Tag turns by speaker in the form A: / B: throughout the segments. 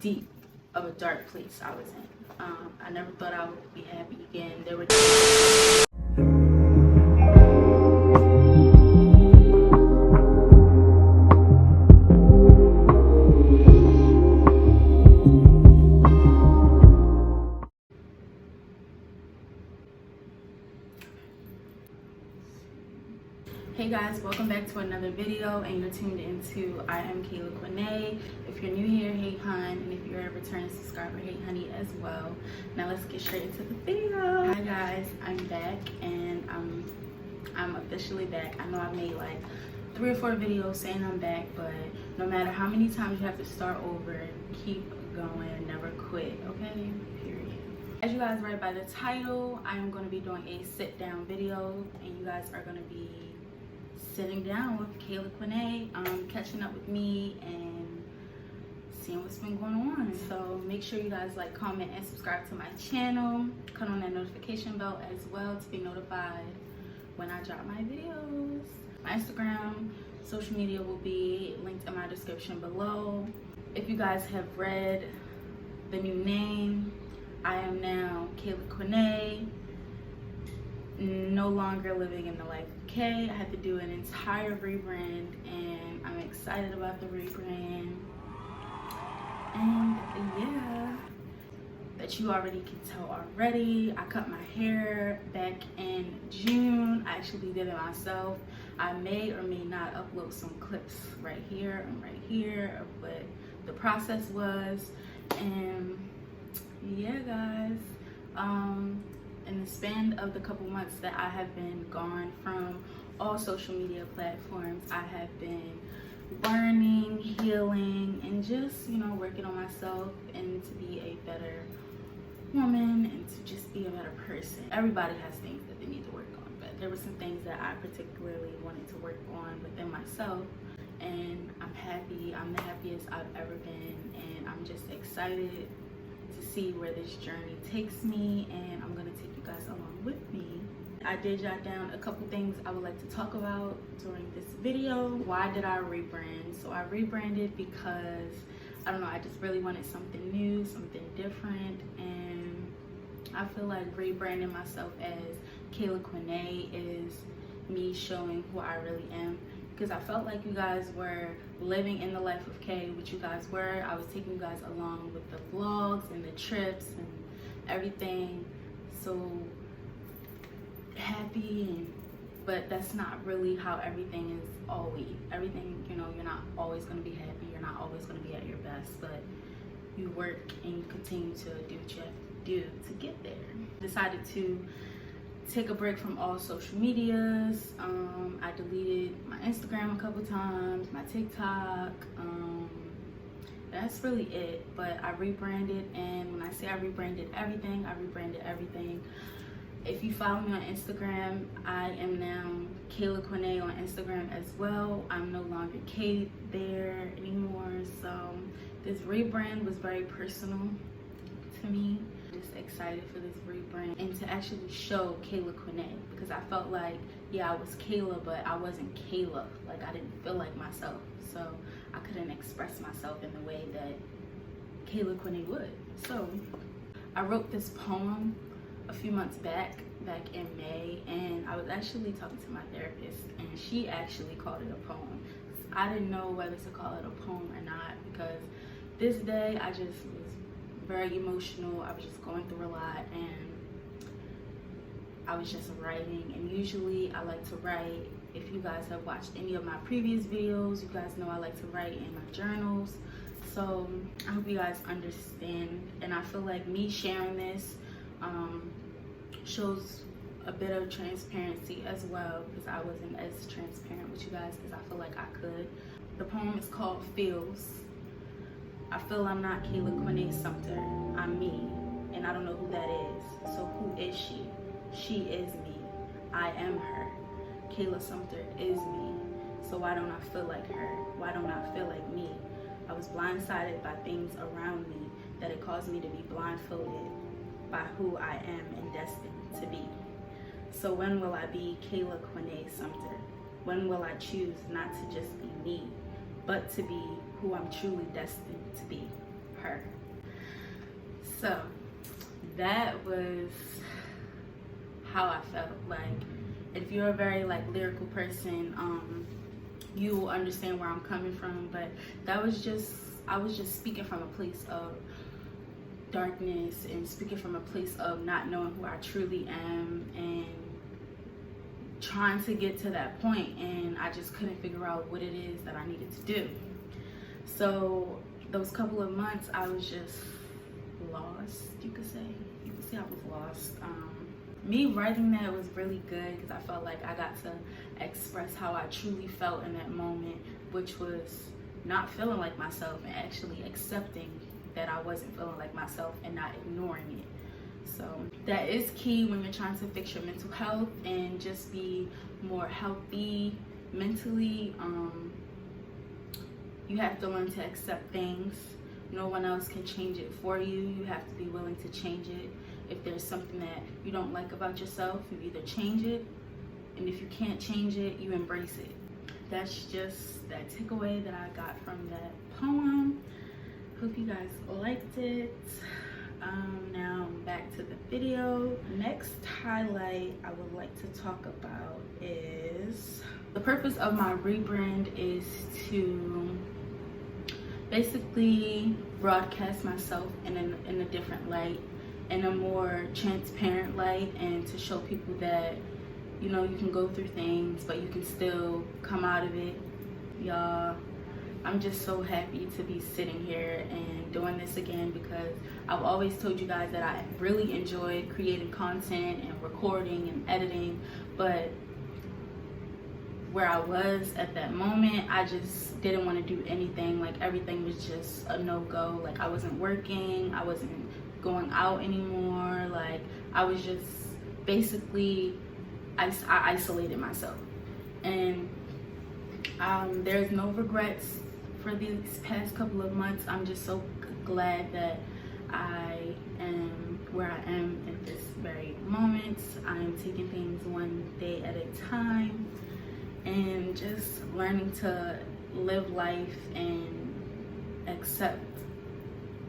A: deep of a dark place I was in. I never thought I would be happy again. There were Hey guys, welcome back to another video, and you're tuned into I am KaylaQuinnaye. If you're new here, hey hun, and if you're a returning subscriber, hey honey as well. Now let's get straight into the video. Hi guys, I'm back, and I'm officially back. I know I made like 3 or 4 videos saying I'm back, but no matter how many times you have to start over, keep going, never quit, okay? Period. As you guys read by the title, I am going to be doing a sit down video, and you guys are going to be sitting down with KaylaQuinnaye, catching up with me and seeing what's been going on. So make sure you guys like, comment, and subscribe to my channel. Cut on that notification bell as well to be notified when I drop my videos. My Instagram, social media will be linked in my description below. If you guys have read the new name, I am now KaylaQuinnaye. No longer living in the life of Kay. I had to do an entire rebrand, and I'm excited about the rebrand. And yeah, that you already can tell already, I cut my hair back in June. I actually did it myself. I may or may not upload some clips right here and right here of what the process was. And yeah guys, in the span of the couple months that I have been gone from all social media platforms, I have been learning, healing, and just, you know, working on myself and to be a better woman and to just be a better person. Everybody has things that they need to work on, but there were some things that I particularly wanted to work on within myself, and I'm happy. I'm the happiest I've ever been, and I'm just excited to see where this journey takes me, and I'm gonna take you guys along with me. I did jot down a couple things I would like to talk about during this video. Why did I rebrand? So I rebranded because, I don't know, I just really wanted something new, something different, and I feel like rebranding myself as KaylaQuinnaye is me showing who I really am. Because I felt like you guys were living in the life of Kay, which you guys were. I was taking you guys along with the vlogs and the trips and everything. So happy, but that's not really how everything is always. Everything, you know, you're not always going to be happy. You're not always going to be at your best, but you work and you continue to do what you have to do to get there. Decided to take a break from all social medias. I deleted my Instagram a couple times, my TikTok. That's really it. But I rebranded, and when I say I rebranded everything, I rebranded everything. If you follow me on Instagram, I am now KaylaQuinnaye on Instagram as well. I'm no longer Kay there anymore. So this rebrand was very personal to me. Just excited for this rebrand and to actually show KaylaQuinnaye, because I felt like, yeah, I was Kayla, but I wasn't Kayla. Like, I didn't feel like myself, so I couldn't express myself in the way that KaylaQuinnaye would. So I wrote this poem a few months back in May, and I was actually talking to my therapist, and she actually called it a poem. I didn't know whether to call it a poem or not, because this day I just was very emotional. I was just going through a lot, and I was just writing. And usually I like to write. If you guys have watched any of my previous videos, you guys know I like to write in my journals. So I hope you guys understand, and I feel like me sharing this shows a bit of transparency as well, because I wasn't as transparent with you guys as I feel like I could. The poem is called Feels. I feel I'm not KaylaQuinnaye Sumter. I'm me, and I don't know who that is. So who is she? She is me. I am her. Kayla Sumter is me. So why don't I feel like her? Why don't I feel like me? I was blindsided by things around me that it caused me to be blindfolded by who I am and destined to be. So when will I be KaylaQuinnaye Sumter? When will I choose not to just be me, but to be who I'm truly destined to be? her. So that was how I felt. Like, if you're a very like lyrical person, you will understand where I'm coming from. But that was just, I was just speaking from a place of darkness and speaking from a place of not knowing who I truly am and trying to get to that point, and I just couldn't figure out what it is that I needed to do. So those couple of months I was just lost, you could say I was lost. Me writing that was really good because I felt like I got to express how I truly felt in that moment, which was not feeling like myself and actually accepting that I wasn't feeling like myself and not ignoring it. So that is key when you're trying to fix your mental health and just be more healthy mentally. You have to learn to accept things. No one else can change it for you. You have to be willing to change it. If there's something that you don't like about yourself, you either change it, and if you can't change it, you embrace it. That's just that takeaway that I got from that poem. Hope you guys liked it. Now back to the video. Next highlight I would like to talk about is the purpose of my rebrand is to basically broadcast myself in a different light, in a more transparent light, and to show people that, you know, you can go through things but you can still come out of it. Y'all, I'm just so happy to be sitting here and doing this again, because I've always told you guys that I really enjoyed creating content and recording and editing, but where I was at that moment, I just didn't want to do anything. Like, everything was just a no-go. Like, I wasn't working, I wasn't going out anymore. Like, I was just basically, I isolated myself. And there's no regrets for these past couple of months. I'm just so glad that I am where I am at this very moment. I am taking things one day at a time and just learning to live life and accept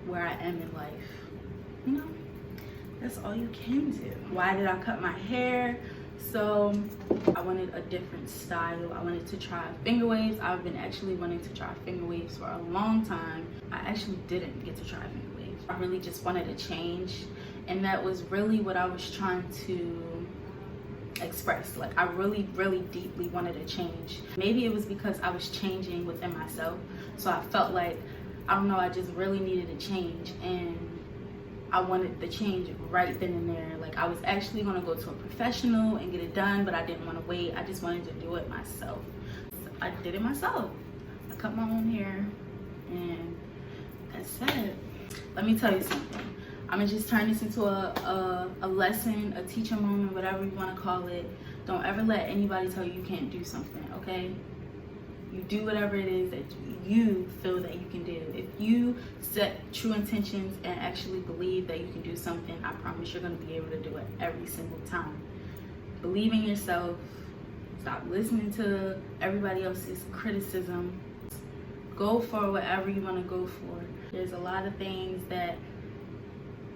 A: where I am in life. You know, that's all you can do. Why did I cut my hair? So I wanted a different style. I wanted to try finger waves. I've been actually wanting to try finger waves for a long time. I actually didn't get to try finger waves. I really just wanted a change, and that was really what I was trying to express. Like, I really deeply wanted a change. Maybe it was because I was changing within myself, so I felt like, I don't know, I just really needed a change, and I wanted the change right then and there. Like, I was actually going to go to a professional and get it done, but I didn't want to wait. I just wanted to do it myself. So I did it myself. I cut my own hair, and that's it. Let me tell you something. I'm gonna just turn this into a lesson, a teacher moment, whatever you want to call it. Don't ever let anybody tell you you can't do something, okay? You do whatever it is that you feel that you can do. If you set true intentions and actually believe that you can do something, I promise you're going to be able to do it every single time. Believe in yourself. Stop listening to everybody else's criticism. Go for whatever you want to go for. There's a lot of things that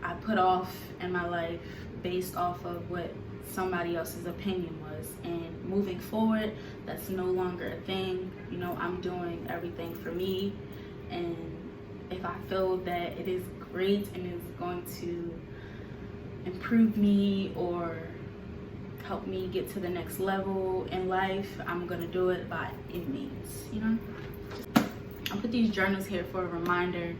A: I put off in my life based off of what somebody else's opinion was, and moving forward, that's no longer a thing. You know, I'm doing everything for me, and if I feel that it is great and is going to improve me or help me get to the next level in life, I'm gonna do it by any means, you know. I put these journals here for a reminder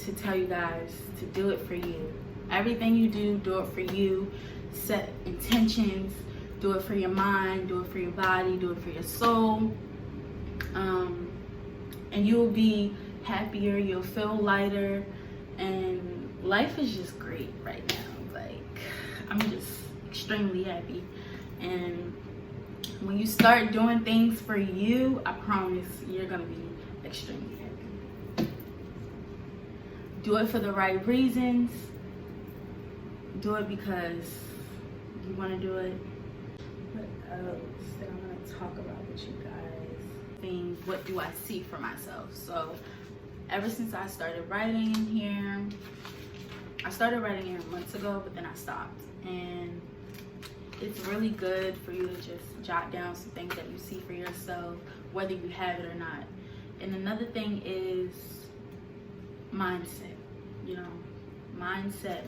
A: to tell you guys to do it for you. Everything you do it for you. Set intentions, do it for your mind, do it for your body, do it for your soul, and you'll be happier, you'll feel lighter, and life is just great right now. Like, I'm just extremely happy, and when you start doing things for you, I promise you're gonna be extremely happy. Do it for the right reasons. Do it because you want to do it. What else that I'm going to talk about with you guys? Things, what do I see for myself? So ever since I started writing in here, I started writing here months ago, but then I stopped. And it's really good for you to just jot down some things that you see for yourself, whether you have it or not. And another thing is mindset, you know, mindset.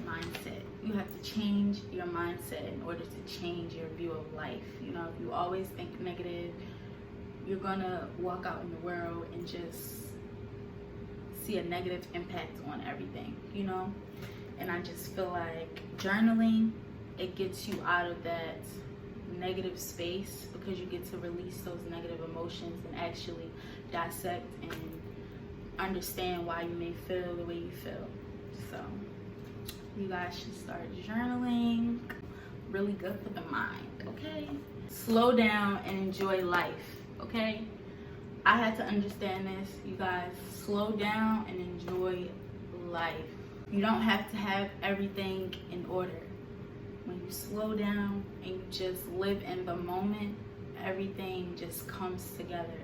A: You have to change your mindset in order to change your view of life. You know, if you always think negative, you're gonna walk out in the world and just see a negative impact on everything, you know. And I just feel like journaling, it gets you out of that negative space, because you get to release those negative emotions and actually dissect and understand why you may feel the way you feel. So you guys should start journaling. Really good for the mind, okay? Slow down and enjoy life, okay? I had to understand this, you guys. Slow down and enjoy life. You don't have to have everything in order. When you slow down and you just live in the moment, everything just comes together.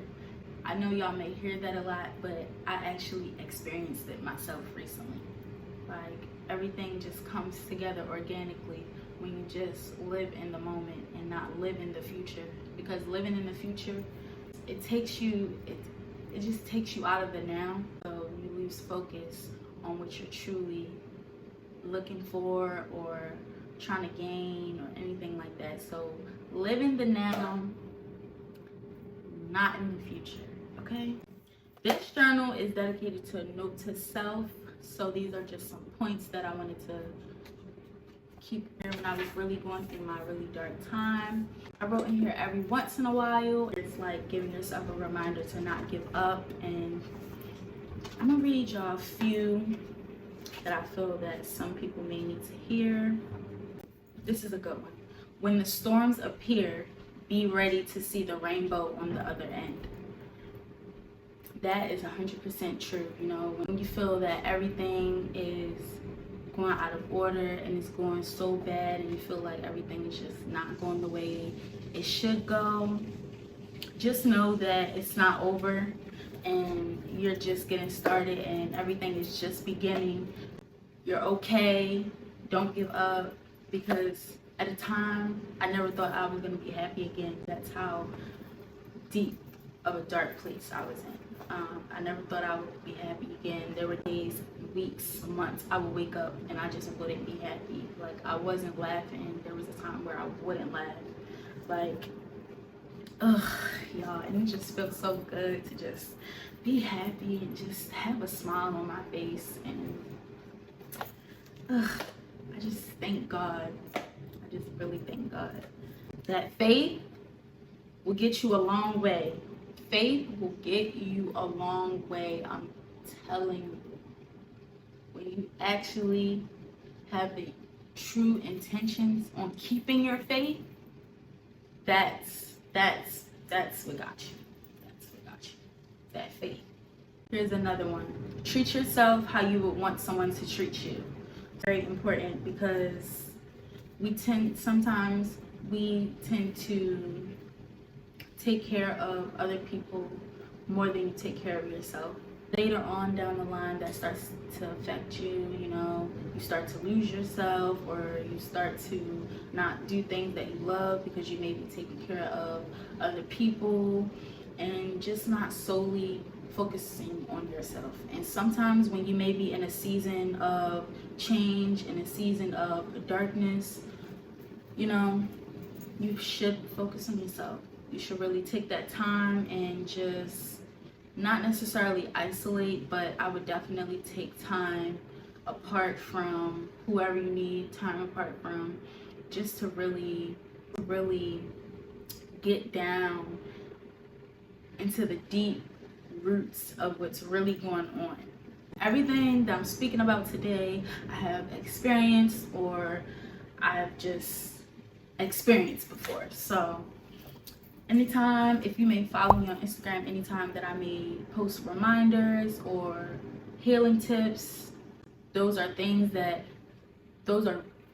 A: I know y'all may hear that a lot, but I actually experienced it myself recently. Like, everything just comes together organically when you just live in the moment and not live in the future. Because living in the future, it just takes you out of the now. So you lose focus on what you're truly looking for or trying to gain or anything like that. So live in the now, not in the future, okay? This journal is dedicated to a note to self. So these are just some points that I wanted to keep here when I was really going through my really dark time. I wrote in here every once in a while. It's like giving yourself a reminder to not give up. And I'm gonna read y'all a few that I feel that some people may need to hear. This is a good one. When the storms appear, be ready to see the rainbow on the other end. That is 100% true. You know, when you feel that everything is going out of order and it's going so bad and you feel like everything is just not going the way it should go, just know that it's not over and you're just getting started and everything is just beginning. You're okay. Don't give up, because at a time I never thought I was going to be happy again. That's how deep of a dark place I was in. I never thought I would be happy again. There were days, weeks, months I would wake up and I just wouldn't be happy. Like, I wasn't laughing. There was a time where I wouldn't laugh. Like, y'all, and it just feels so good to just be happy and just have a smile on my face. And I just thank God. I just really thank God that faith will get you a long way. Faith will get you a long way. I'm telling you. When you actually have the true intentions on keeping your faith, that's what got you. That's what got you. That faith. Here's another one. Treat yourself how you would want someone to treat you. Very important, because sometimes we tend to take care of other people more than you take care of yourself. Later on down the line, that starts to affect you. You know, you start to lose yourself, or you start to not do things that you love because you may be taking care of other people and just not solely focusing on yourself. And sometimes when you may be in a season of change, in a season of darkness, you know, you should focus on yourself. You should really take that time and just not necessarily isolate, but I would definitely take time apart from whoever you need time apart from, just to really get down into the deep roots of what's really going on. Everything that I'm speaking about today, I have experienced or I've just experienced before. So anytime, if you may follow me on Instagram, anytime that I may post reminders or healing tips, those are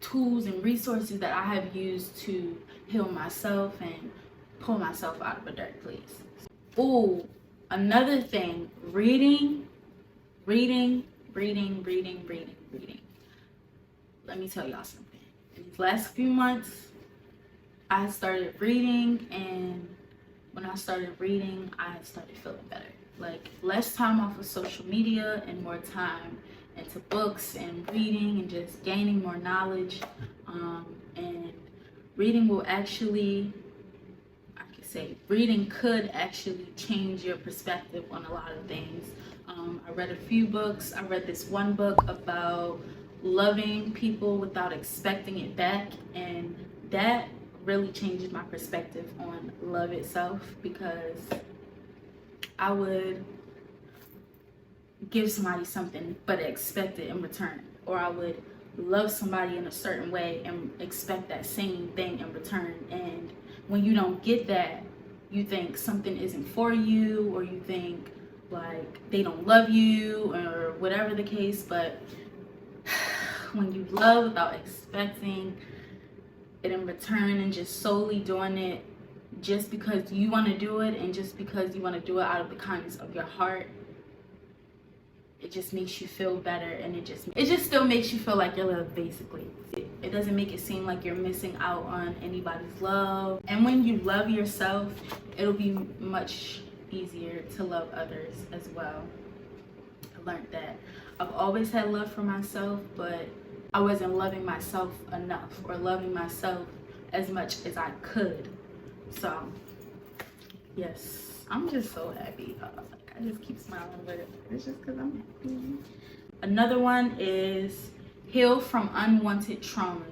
A: tools and resources that I have used to heal myself and pull myself out of a dark place. Ooh, another thing, reading Reading. Let me tell y'all something. In these last few months, I started reading, and when I started reading, I started feeling better. Like, less time off of social media and more time into books and reading and just gaining more knowledge. And reading will actually, reading could actually change your perspective on a lot of things. I read a few books. I read this one book about loving people without expecting it back, and that really changed my perspective on love itself, because I would give somebody something but expect it in return, or I would love somebody in a certain way and expect that same thing in return. And when you don't get that, you think something isn't for you, or you think like they don't love you, or whatever the case. But when you love without expecting it in return, and just solely doing it just because you want to do it, and just because you want to do it out of the kindness of your heart, it just makes you feel better, and it just still makes you feel like you're loved, basically. It doesn't make it seem like you're missing out on anybody's love. And when you love yourself, it'll be much easier to love others as well. I learned that. I've always had love for myself, but I wasn't loving myself enough, or loving myself as much as I could. So yes, I'm just so happy. I just keep smiling, but it's just because I'm happy. Another one is heal from unwanted traumas.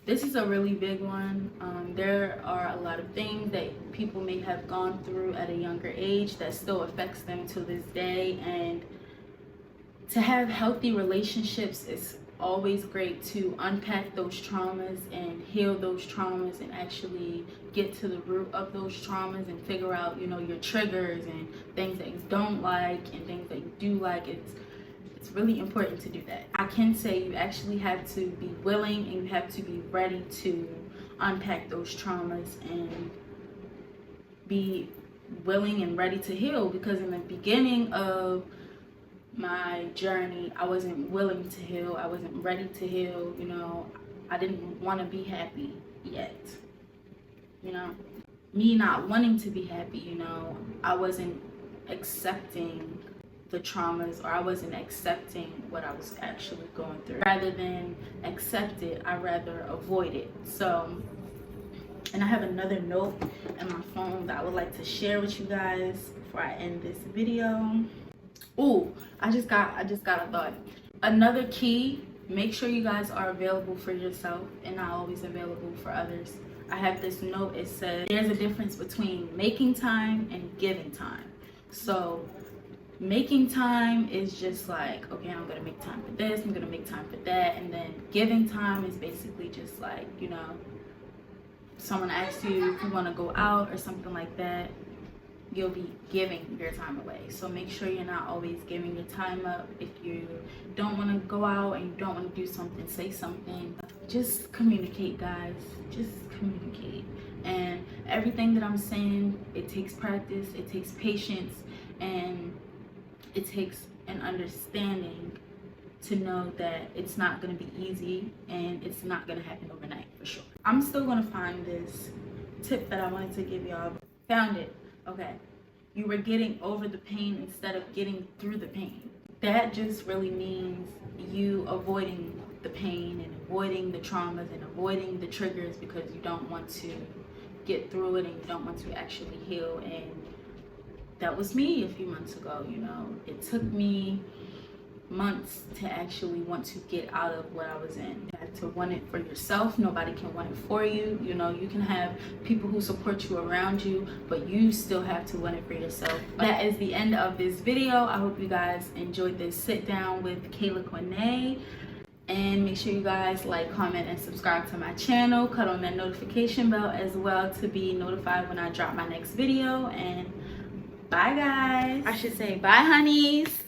A: This is a really big one. There are a lot of things that people may have gone through at a younger age that still affects them to this day. And to have healthy relationships is always great to unpack those traumas and heal those traumas, and actually get to the root of those traumas and figure out, you know, your triggers and things that you don't like and things that you do like. It's really important to do that. I can say you actually have to be willing, and you have to be ready to unpack those traumas and be willing and ready to heal, because in the beginning of my journey, I wasn't willing to heal. I wasn't ready to heal. You know, I didn't want to be happy yet. You know, me not wanting to be happy, you know, I wasn't accepting the traumas, or I wasn't accepting what I was actually going through. Rather than accept it, I rather avoid it. So, and I have another note in my phone that I would like to share with you guys before I end this video. Ooh, I just got a thought. Another key: make sure you guys are available for yourself and not always available for others. I have this note. It says there's a difference between making time and giving time. So making time is just like, okay, I'm gonna make time for this, I'm gonna make time for that. And then giving time is basically just like, you know, someone asks you if you want to go out or something like that, you'll be giving your time away. So make sure you're not always giving your time up. If you don't want to go out and you don't want to do something, say something. Just communicate, guys. Just communicate. And everything that I'm saying, it takes practice, it takes patience, and it takes an understanding to know that it's not going to be easy, and it's not going to happen overnight, for sure. I'm still going to find this tip that I wanted to give y'all. Found it. Okay, you were getting over the pain instead of getting through the pain. That just really means you avoiding the pain and avoiding the traumas and avoiding the triggers, because you don't want to get through it and you don't want to actually heal. And that was me a few months ago. You know, it took me months to actually want to get out of what I was in. You have to want it for yourself. Nobody can want it for you. You know, you can have people who support you around you, but you still have to want it for yourself. That is the end of this video. I hope you guys enjoyed this sit down with KaylaQuinnaye. And make sure you guys like, comment, and subscribe to my channel. Cut on that notification bell as well to be notified when I drop my next video. And bye, guys. I should say bye, honeys.